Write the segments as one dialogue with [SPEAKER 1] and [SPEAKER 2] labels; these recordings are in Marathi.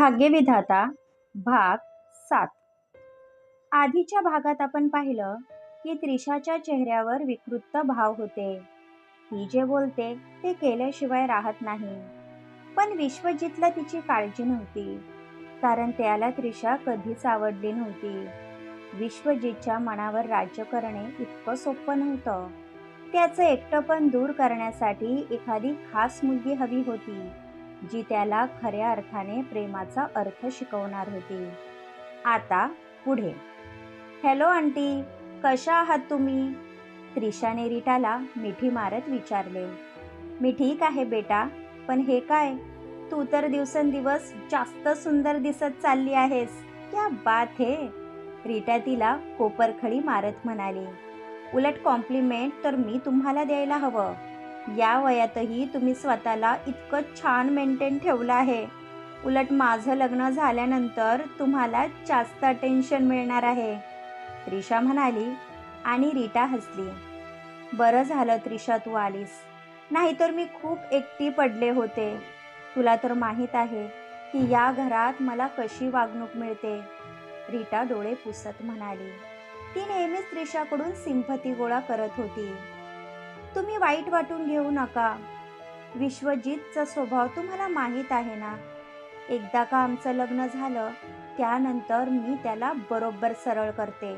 [SPEAKER 1] भाग्यविधाता भाग 7. आधीच्या भागात आपण पाहिलं की त्रिशाच्या चेहऱ्यावर विकृत भाव होते. ती जे बोलते ते केल्याशिवाय राहत नाही. पण विश्वजितला तिची काळजी नव्हती, कारण त्याला त्रिशा कधीच आवडली नव्हती. विश्वजितच्या मनावर राज्य करणे इतकं सोपं नव्हतं. त्याचं एकटंपण दूर करण्यासाठी एखादी खास मुलगी हवी होती, जी त्याला खऱ्या अर्थाने प्रेमाचा अर्थ शिकवणार होती. आता पुढे. हॅलो आंटी, कशा आहात तुम्ही? त्रिशाने रीटाला मिठी मारत विचारले. मी ठीक आहे बेटा, पण हे काय? तू तर दिवसेंदिवस जास्त सुंदर दिसत चालली आहेस. क्या बात है. रीटा तिला कोपरखळी मारत म्हणाली. उलट कॉम्प्लिमेंट तर मी तुम्हाला द्यायला हवं. या वयातही तुम्ही स्वतःला इतकं छान मेंटेन ठेवलं आहे. उलट माझं लग्न झाल्यानंतर तुम्हाला जास्त अटेन्शन मिळणार आहे, त्रिशा म्हणाली आणि रीटा हसली. बरं झालं त्रिशा तू आलीस, नाहीतर मी खूप एकटी पडले होते. तुला तर माहीत आहे की या घरात मला कशी वागणूक मिळते, रीटा डोळे पुसत म्हणाली. ती नेहमीच त्रिशाकडून सिंपती गोळा करत होती. तुम्ही वाईट वाटून घेऊ नका. विश्वजितचा स्वभाव तुम्हाला माहीत आहे ना. एकदा का आमचं लग्न झालं त्यानंतर मी त्याला बरोबर सरळ करते,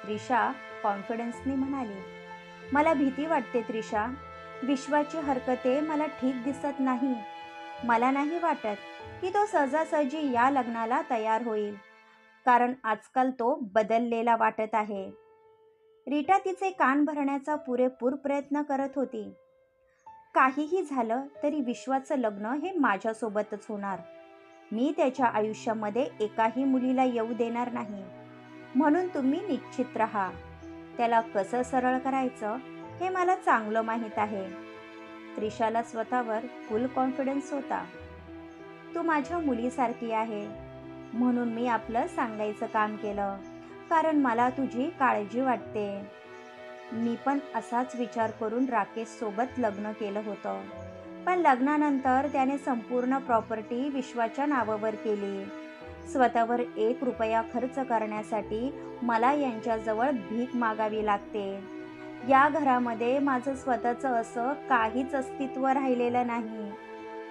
[SPEAKER 1] त्रिशा कॉन्फिडन्सनी म्हणाली. मला भीती वाटते त्रिशा. विश्वाची हरकते मला ठीक दिसत नाही. मला नाही वाटत की तो सहजासहजी या लग्नाला तयार होईल, कारण आजकाल तो बदललेला वाटत आहे. रीटा तिचे कान भरण्याचा पुरेपूर प्रयत्न करत होती. काहीही झालं तरी विश्वाचं लग्न हे माझ्यासोबतच होणार. मी त्याच्या आयुष्यामध्ये एकाही मुलीला येऊ देणार नाही. म्हणून तुम्ही निश्चित राहा. त्याला कसं सरळ करायचं हे मला चांगलं माहीत आहे. त्रिशाला स्वतःवर फुल कॉन्फिडन्स होता. तू माझ्या मुलीसारखी आहे, म्हणून मी आपलं सांगायचं काम केलं, कारण मला तुझी काळजी वाटते. मी पण असाच विचार करून राकेशसोबत लग्न केलं होतं, पण लग्नानंतर त्याने संपूर्ण प्रॉपर्टी विश्वाच्या नावावर केली. स्वतःवर 1 रुपया खर्च करण्यासाठी मला यांच्याजवळ भीक मागावी लागते. या घरामध्ये माझं स्वतःचं असं काहीच अस्तित्व राहिलेलं नाही.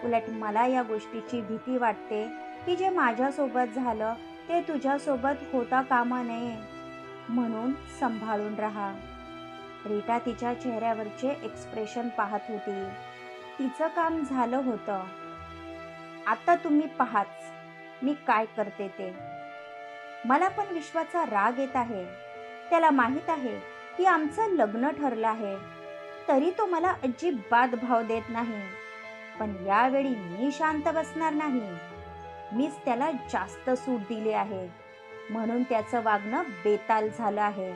[SPEAKER 1] उलट मला या गोष्टीची भीती वाटते की जे माझ्यासोबत झालं ते तुझ्यासोबत होता कामा नये. म्हणून सांभाळून राहा. रीटा तिच्या चेहऱ्यावरचे एक्सप्रेशन पाहत होती. तिचं काम झालं होतं. आता तुम्ही पाहाच मी काय करते ते. मला पण विश्वाचा राग येत आहे. त्याला माहीत आहे की आमचं लग्न ठरलं आहे, तरी तो मला अजिबात भाव देत नाही. पण यावेळी मी शांत बसणार नाही. मीच त्याला जास्त सूट दिली आहे, म्हणून त्याचं वागणं बेताल झालं आहे.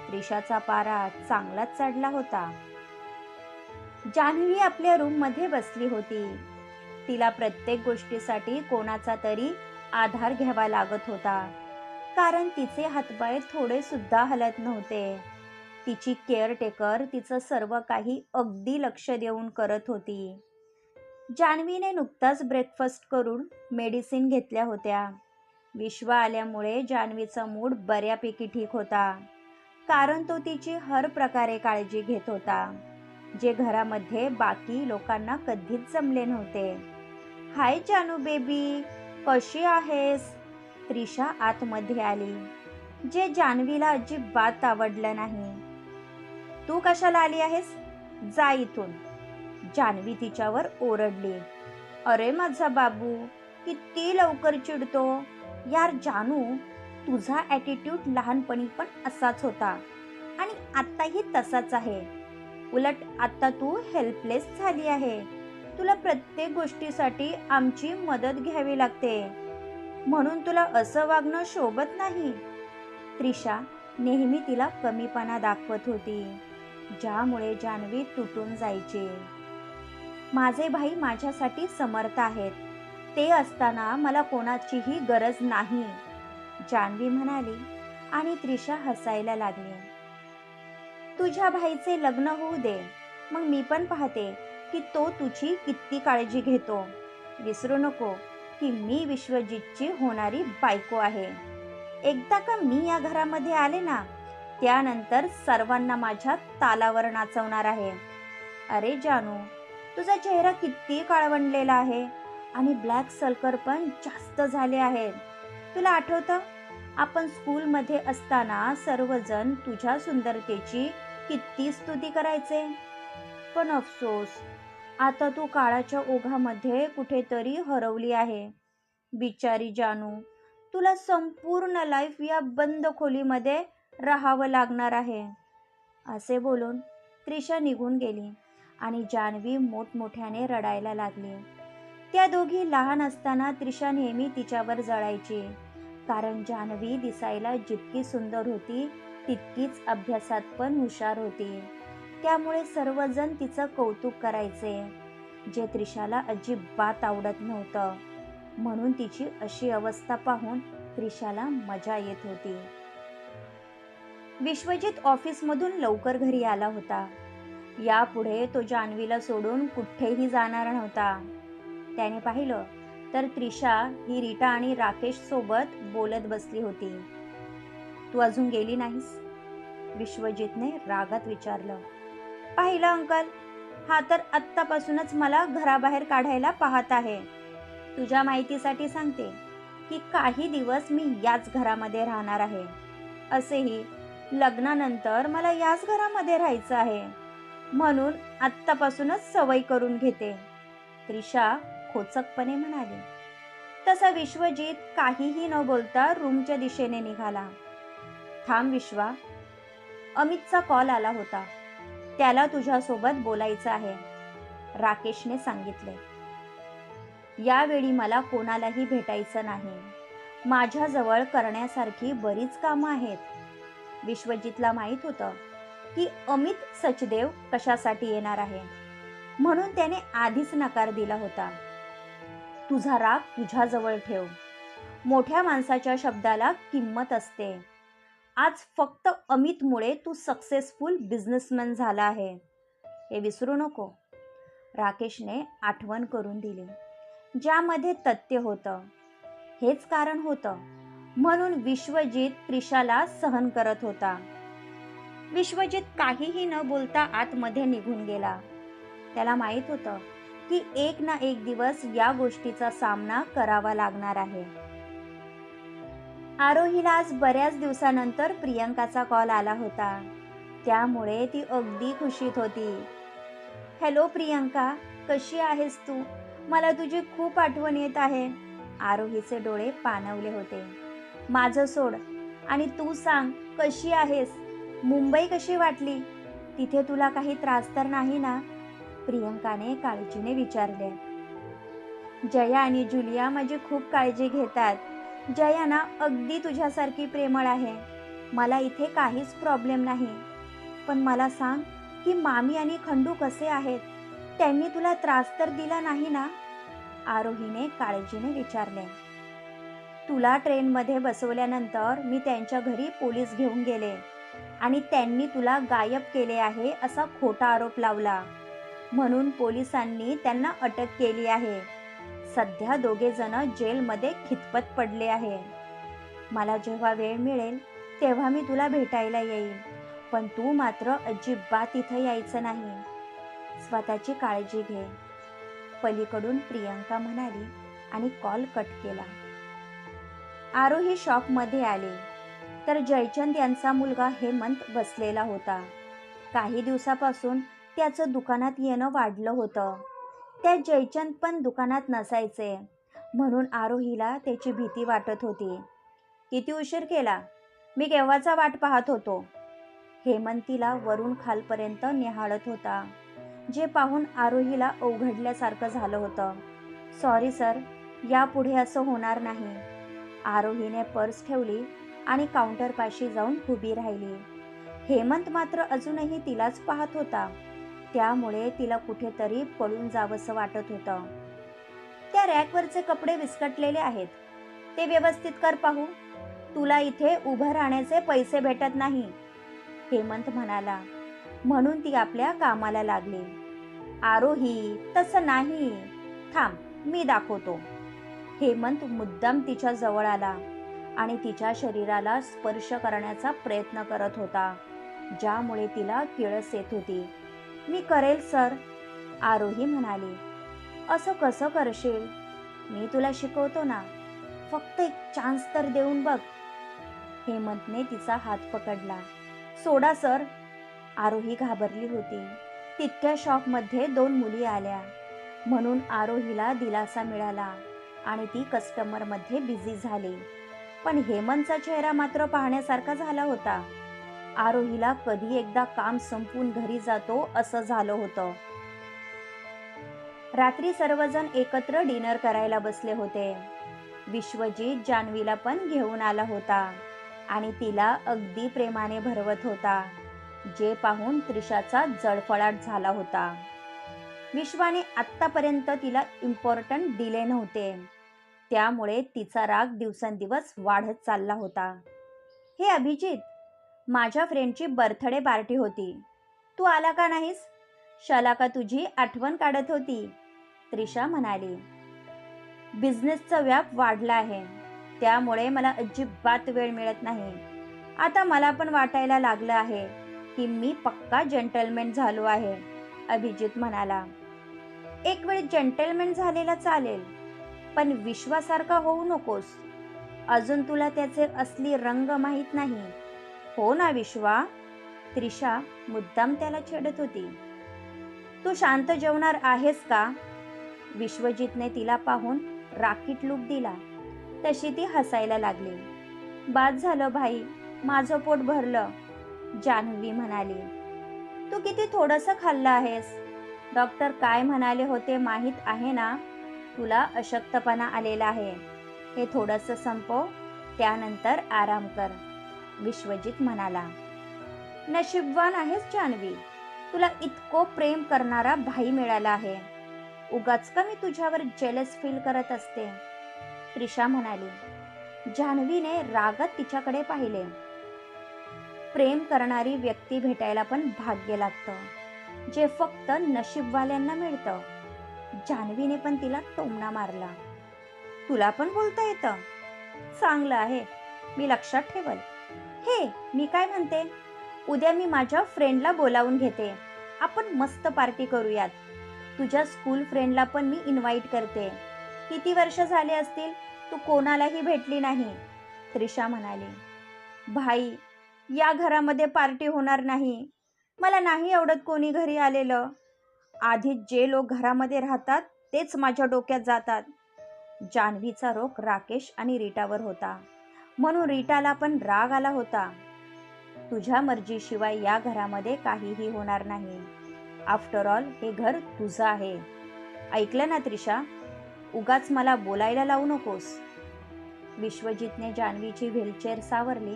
[SPEAKER 1] त्रिशाचा पारा चांगलाच चढला होता. जान्हवी आपल्या रूममध्ये बसली होती. तिला प्रत्येक गोष्टीसाठी कोणाचा तरी आधार घ्यावा लागत होता, कारण तिचे हातपाय थोडे सुद्धा हलत नव्हते. तिची केअरटेकर तिचं सर्व काही अगदी लक्ष देऊन करत होती. जान्हवीने नुकताच ब्रेकफास्ट करून मेडिसिन घेतल्या होत्या. विश्व आल्यामुळे जान्हवीचा मूड बऱ्यापैकी ठीक होता, कारण तो तिची हर प्रकारे काळजी घेत होता, जे घरामध्ये बाकी लोकांना कधीच जमले नव्हते. हाय जानू बेबी, कशी आहेस? त्रिशा आतमध्ये आली, जे जान्हवीला अजिबात आवडलं नाही. तू कशाला आली आहेस? जा इथून, जान्हवी तिच्यावर ओरडली. अरे माझा बाबू, किती लवकर चिडतो. यार जानू, तुझा ॲटिट्यूड लहानपणी पण असाच होता आणि आत्ताही तसाच आहे. उलट आता तू हेल्पलेस झाली आहे. तुला प्रत्येक गोष्टीसाठी आमची मदत घ्यावी लागते, म्हणून तुला असं वागणं शोभत नाही. त्रिशा नेहमी तिला कमीपणा दाखवत होती, ज्यामुळे जान्हवी तुटून जायची. माझे भाई माझ्यासाठी समर्थ आहेत. ते असताना मला कोणाचीही गरज नाही, जान्हवी म्हणाली आणि त्रिशा हसायला लागली. तुझ्या भाईचे लग्न होऊ दे, मग मी पण पाहते की तो तुझी किती काळजी घेतो. विसरू नको, की मी विश्वजितची होणारी बायको आहे. एकदा का मी या घरामध्ये आले ना, त्यानंतर सर्वांना माझ्या तालावर नाचवणार आहे. अरे जानू, तुझा चेहरा किती काळवंडलेला आहे आणि ब्लॅक सर्कल पण जास्त झाले आहेत. तुला आठवतं, आपण स्कूलमध्ये असताना सर्वजण तुझ्या सुंदरतेची किती स्तुती करायचे. पण अफसोस, आता तू काळाच्या ओघामध्ये कुठेतरी हरवली आहे. बिचारी जानू, तुला संपूर्ण लाईफ या बंद खोलीमध्ये राहावं लागणार आहे. असे बोलून त्रिशा निघून गेली आणि जान्हवी मोठमोठ्याने रडायला लागली. त्या दोघी लहान असताना त्रिशा नेहमी तिच्यावर जळायची, कारण जान्हवी दिसायला जितकी सुंदर होती तितकीच अभ्यासात पण हुशार होती. त्यामुळे सर्वजण तिचं कौतुक करायचे, जे त्रिशाला अजिबात आवडत नव्हतं. म्हणून तिची अशी अवस्था पाहून त्रिशाला मजा येत होती. विश्वजित ऑफिसमधून लवकर घरी आला होता. यापुढे तो जान्हवीला सोडून कुठेही जाणार नव्हता. त्याने पाहिलं तर त्रिशा ही रीटा आणि राकेश सोबत बोलत बसली होती. तू अजून गेली नाहीस? विश्वजितने रागात विचारलं. पाहिलं अंकल, हा तर आत्तापासूनच मला घराबाहेर काढायला पाहत आहे. तुझ्या माहितीसाठी सांगते की काही दिवस मी याच घरामध्ये राहणार आहे. असेही लग्नानंतर मला याच घरामध्ये राहायचं आहे, म्हणून आत्तापासूनच सवय करून घेते, त्रिशा खोचकपणे म्हणाली. तसा विश्वजित काहीही न बोलता रूमच्या दिशेने निघाला. थांब विश्वा, अमितचा कॉल आला होता. त्याला तुझ्यासोबत बोलायचं आहे, राकेशने सांगितले. यावेळी मला कोणालाही भेटायचं नाही. माझ्याजवळ करण्यासारखी बरीच कामं आहेत. विश्वजितला माहीत होतं की अमित सचदेव कशासाठी येणार आहे, म्हणून त्याने आधीच नकार दिला होता. तुझा राग तुझ्याजवळ ठेव. मोठ्या माणसाच्या शब्दाला किंमत असते. आज फक्त अमितमुळे तू सक्सेसफुल बिझनेसमॅन झाला आहे, हे विसरू नको, राकेशने आठवण करून दिली, ज्यामध्ये तथ्य होतं. हेच कारण होतं म्हणून विश्वजित त्रिशाला सहन करत होता. विश्वजित काहीही न बोलता आतमध्ये निघून गेला. त्याला माहीत होतं की एक ना एक दिवस या गोष्टीचा सामना करावा लागणार आहे. आरोहीला आज बऱ्याच दिवसानंतर प्रियंकाचा कॉल आला होता, त्यामुळे ती अगदी खुशीत होती. हॅलो प्रियंका, कशी आहेस तू? मला तुझी खूप आठवण येत आहे. आरोहीचे डोळे पाणवले होते. माझं सोड आणि तू सांग, कशी आहेस? मुंबई कशी वाटली? तिथे तुला काही त्रास तर नाही ना? प्रियंकाने काळजीने विचारले. जया आणि जुलिया माझी खूप काळजी घेतात. जया ना अगदी तुझ्यासारखी प्रेमळ आहे. मला इथे काहीच प्रॉब्लेम नाही. पण मला सांग की मामी आणि खंडू कसे आहेत? त्यांनी तुला त्रास तर दिला नाही ना? आरोहीने काळजीने विचारले. तुला ट्रेनमध्ये बसवल्यानंतर मी त्यांच्या घरी पोलीस घेऊन गेले आणि त्यांनी तुला गायब केले आहे असा खोटा आरोप लावला, म्हणून पोलिसांनी त्यांना अटक केली आहे. सध्या दोघे जण जेलमध्ये खितपत पडले आहे. मला जेव्हा वेळ मिळेल तेव्हा मी तुला भेटायला येईल, पण तू मात्र अजिबात इथं यायचं नाही. स्वतःची काळजी घे. पलीकडून प्रियंका म्हणाली आणि कॉल कट केला. आरोही शॉपमध्ये आली तर जयचंद यांचा मुलगा हेमंत बसलेला होता. काही दिवसापासून त्याचं दुकानात येणं वाढलं होतं. त्या जयचंद पण दुकानात नसायचे, म्हणून आरोहीला त्याची भीती वाटत होती. किती उशीर केला? मी केव्हाचा वाट पाहत होतो. हेमंत तिला वरून खालपर्यंत निहाळत होता, जे पाहून आरोहीला अवघडल्यासारखं झालं होतं. सॉरी सर, यापुढे असं होणार नाही. आरोहीने पर्स ठेवली आणि काउंटरपाशी जाऊन उभी राहिली. हेमंत मात्र अजूनही तिलाच पाहत होता, त्यामुळे तिला कुठेतरी पळून जावंसं वाटत होतं. त्या रॅकवरचे कपडे विस्कटलेले आहेत, ते व्यवस्थित कर पाहू. तुला इथे उभं राहण्याचे पैसे भेटत नाही, हेमंत म्हणाला. म्हणून ती आपल्या कामाला लागली. आरोही, तसं नाही. थांब, मी दाखवतो. हेमंत मुद्दाम तिच्या जवळ आला आणि तिच्या शरीराला स्पर्श करण्याचा प्रयत्न करत होता, ज्यामुळे तिला किळस येत होती. मी करेल सर, आरोही म्हणाली. असं कसं करशील? मी तुला शिकवतो ना, फक्त एक चान्स तर देऊन बघ. हेमंतने तिचा हात पकडला. सोडा सर, आरोही घाबरली होती. तितक्या शॉकमध्ये 2 मुली आल्या म्हणून आरोहीला दिलासा मिळाला आणि ती कस्टमरमध्ये बिझी झाली. पण हेमंतचा चेहरा मात्र पाहण्यासारखा झाला होता. आरोहीला कधी एकदा काम संपून घरी जातो असं झालं होतं. रात्री सर्वजण एकत्र डिनर करायला बसले होते. विश्वजित जान्हवीला पण घेऊन आला होता आणि तिला अगदी प्रेमाने भरवत होता, जे पाहून त्रिशाचा जळफळाट झाला होता. विश्वाने आत्तापर्यंत तिला इम्पॉर्टंट दिले नव्हते, त्यामुळे तिचा राग दिवसेंदिवस वाढत चालला होता. हे अभिजित, माझ्या फ्रेंडची बर्थडे पार्टी होती, तू आला का नाहीस? शलाका तुझी आठवण काढत होती, त्रिशा म्हणाली. बिझनेसचा व्याप वाढला आहे, त्यामुळे मला अजिबात वेळ मिळत नाही. आता मला पण वाटायला लागलं आहे की मी पक्का जेंटलमॅन झालो आहे, अभिजित म्हणाला. एक वेळ जेंटलमॅन झालेला चालेल, पण विश्वासारखा होऊ नकोस. अजून तुला त्याचे असली रंग माहीत नाही. हो ना विश्वा? त्रिशा मुद्दाम त्याला छेडत होती. तू शांत जेवणार आहेस का? विश्वजितने तिला पाहून राकीट लूक दिला. तशी ती हसायला लागली. बाद झालं भाई, माझं पोट भरलं, जान्हवी म्हणाली. तू किती थोडंसं खाल्लं आहेस? डॉक्टर काय म्हणाले होते माहीत आहे ना? तुला अशक्तपणा आलेला आहे. हे थोडंसं संपव, त्यानंतर आराम कर, विश्वजित म्हणाला. नशीबवान आहेस जान्हवी, तुला इतकं प्रेम करणारा भाई मिळाला आहे. उगाच का मी तुझ्यावर जेलस फील करत असते, त्रिशा म्हणाली. जान्हवीने रागात तिच्याकडे पाहिले. प्रेम करणारी व्यक्ती भेटायला पण भाग्य लागतं, जे फक्त नशीबवाल्यांना मिळतं. जान्हवीने पण तिला टोमणा मारला. तुला पण बोलता येतं? चांगलं आहे, मी लक्षात ठेवल. हे, मी काय म्हणते, उद्या मी माझ्या फ्रेंडला बोलावून घेते, आपण मस्त पार्टी करूयात. तुझ्या स्कूल फ्रेंडला पण मी इन्व्हाइट करते. किती वर्ष झाले असतील तू कोणालाही भेटली नाही, त्रिशा म्हणाली. भाई, या घरामध्ये पार्टी होणार नाही. मला नाही आवडत कोणी घरी आलेलं. आधीच जे लोक घरामध्ये राहतात तेच माझ्या डोक्यात जातात. जान्हवीचा रोख राकेश आणि रीटावर होता, म्हणून रीटाला पण राग आला होता. तुझ्या मर्जीशिवाय या घरामध्ये काहीही होणार नाही. आफ्टर ऑल हे घर तुझं आहे. ऐकलं ना त्रिशा? उगाच मला बोलायला लावू नकोस. विश्वजितने जान्हवीची व्हीलचेअर सावरली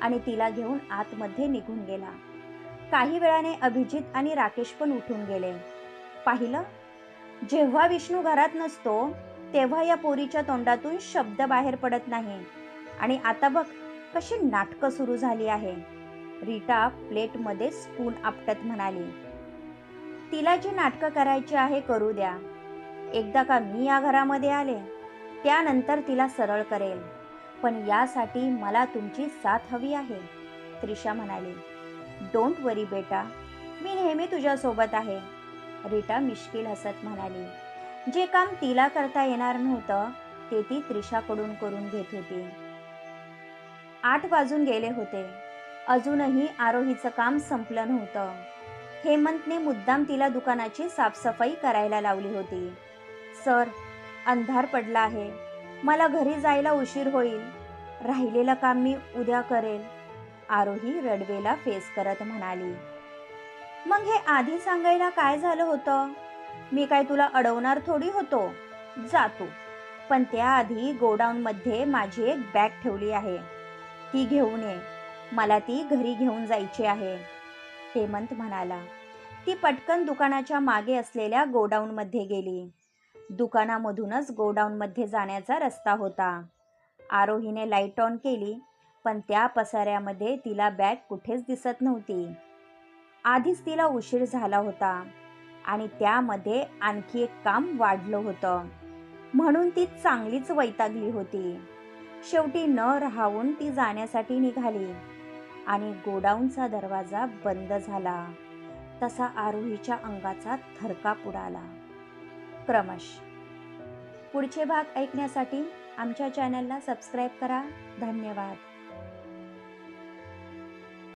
[SPEAKER 1] आणि तिला घेऊन आतमध्ये निघून गेला. काही वेळाने अभिजित आणि राकेश पण उठून गेले. पाहिलं, जेव्हा विष्णू घरात नसतो तेव्हा या पोरीच्या तोंडातून शब्द बाहेर पडत नाही, आणि आता बघ कशी नाटकं सुरू झाली आहे, रीटा प्लेटमध्ये स्पून आपटत म्हणाली. तिला जी नाटकं करायची आहे करू द्या. एकदा का मी या घरामध्ये आले त्यानंतर तिला सरळ करेल, पण यासाठी मला तुमची साथ हवी आहे, त्रिशा म्हणाली. डोंट वरी बेटा, मी नेहमी तुझ्यासोबत आहे, रीटा मिश्किल हसत म्हणाली. जे काम तिला करता येणार नव्हतं ते ती त्रिशाकडून करून घेत होती. 8 वाजून गेले होते. अजूनही आरोहीचं काम संपलं नव्हतं. हेमंतने मुद्दाम तिला दुकानाची साफसफाई करायला लावली होती. सर, अंधार पडला आहे, मला घरी जायला उशीर होईल, राहिलेलं काम मी उद्या करेल, आरोही रडवेला फेस करत म्हणाली. मग हे आधी सांगायला काय झालं होतं? मी काय तुला अडवणार थोडी होतो. जातो, पण त्याआधी गोडाऊनमध्ये माझी एक बॅग ठेवली आहे, ती घेऊन ये, मला ती घरी घेऊन जायची आहे, हेमंत म्हणाला. ती पटकन दुकानाच्या मागे असलेल्या गोडाऊनमध्ये गेली. दुकानामधूनच गोडाऊनमध्ये जाण्याचा रस्ता होता. आरोहीने लाईट ऑन केली, पण त्या पसाऱ्यामध्ये तिला बॅग कुठेच दिसत नव्हती. आधीच तिला उशीर झाला होता आणि त्यामध्ये आणखी एक काम वाढलं होतं. म्हणून ती चांगलीच वैतागली होती. शेवटी न राहून ती जाण्यासाठी निघाली आणि गोडाऊनचा दरवाजा बंद झाला तसा आरोहीच्या अंगाचा थरकाप उडाला. क्रमश. पुढचे भाग ऐकण्यासाठी आमच्या चॅनलला सबस्क्राईब करा. धन्यवाद.